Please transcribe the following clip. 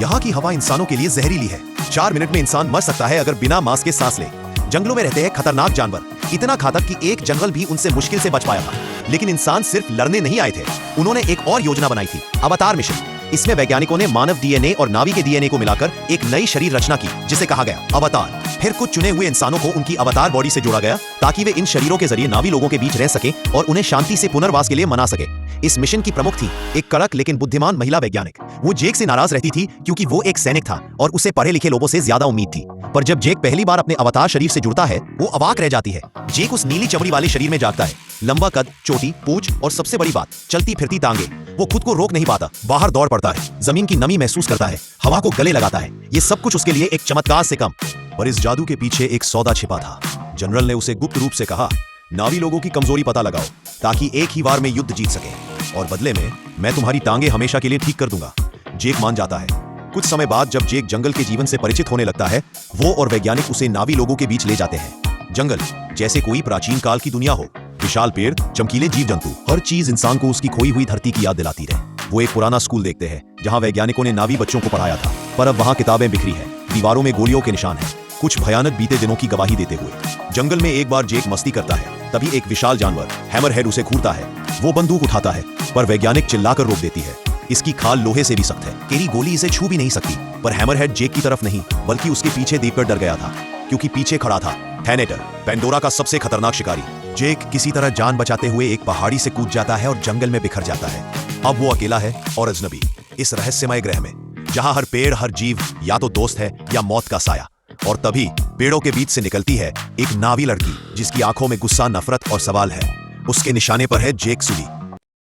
यहाँ की हवा इंसानों के लिए जहरीली है। 4 मिनट में इंसान मर सकता है अगर बिना मास्क के सांस ले। जंगलों में रहते हैं खतरनाक जानवर, इतना घातक कि एक जंगल भी उनसे मुश्किल से बच पाया था। लेकिन इंसान सिर्फ लड़ने नहीं आए थे, उन्होंने एक और योजना बनाई थी, अवतार मिशन। इसमें वैज्ञानिकों ने मानव डीएनए और नावी के डीएनए को मिलाकर एक नई शरीर रचना की, जिसे कहा गया अवतार। फिर कुछ चुने हुए इंसानों को उनकी अवतार बॉडी से जोड़ा गया ताकि वे इन शरीरों के जरिए नावी लोगों के बीच रह सके और उन्हें शांति से पुनर्वास के लिए मना सके। इस मिशन की प्रमुख थी एक कड़क लेकिन बुद्धिमान महिला वैज्ञानिक। वो जेक से नाराज रहती थी क्योंकि वो एक सैनिक था और उसे पढ़े लिखे लोगों से ज्यादा उम्मीद थी। पर जब जेक पहली बार अपने अवतार शरीर से जुड़ता है, वो अवाक रह जाती है। जेक उस नीली चमड़ी वाले शरीर में जागता है, लंबा कद, चोटी, पूंछ और सबसे बड़ी बात, चलती फिरती टांगे। वो खुद को रोक नहीं पाता, बाहर दौड़ पड़ता है, जमीन की नमी महसूस करता है, हवा को गले लगाता है। ये सब कुछ उसके लिए एक चमत्कार से कम। पर इस जादू के पीछे एक सौदा छिपा था। जनरल ने उसे गुप्त रूप से कहा, नावी लोगों की कमजोरी पता लगाओ ताकि एक ही बार में युद्ध जीत सके, और बदले में मैं तुम्हारी टांगे हमेशा के लिए ठीक कर दूंगा। जेक मान जाता है। कुछ समय बाद जब जेक जंगल के जीवन से परिचित होने लगता है, वो और वैज्ञानिक उसे नावी लोगों के बीच ले जाते हैं। जंगल जैसे कोई प्राचीन काल की दुनिया हो, विशाल पेड़, चमकीले जीव जंतु, हर चीज इंसान को उसकी खोई हुई धरती की याद दिलाती रहे। वो एक पुराना स्कूल देखते हैं जहां वैज्ञानिकों ने नावी बच्चों को पढ़ाया था, पर अब वहां किताबें बिखरी हैं, दीवारों में गोलियों के निशान हैं, कुछ भयानक बीते दिनों की गवाही देते हुए। जंगल में एक बार जेक मस्ती करता है, तभी एक विशाल जानवर हैमरहेड उसे घूरता है। वो बंदूक उठाता है, पर वैज्ञानिक चिल्लाकर रोक देती है। इसकी खाल लोहे से भी सख्त है, तेरी गोली इसे छू भी नहीं सकती। पर हैमरहेड जेक की तरफ नहीं, बल्कि उसके पीछे देखकर डर गया था, क्योंकि पीछे खड़ा था थैनेटर, पेंडोरा का सबसे खतरनाक शिकारी। जेक किसी तरह जान बचाते हुए एक पहाड़ी से कूद जाता है और जंगल में बिखर जाता है। अब वो अकेला है और अजनबी, इस रहस्यमय ग्रह में, जहां हर पेड़, हर जीव या तो दोस्त है या मौत का साया। और तभी पेड़ों के बीच से निकलती है एक नावी लड़की, जिसकी आंखों में गुस्सा, नफरत और सवाल है। उसके निशाने पर है जेक सुली,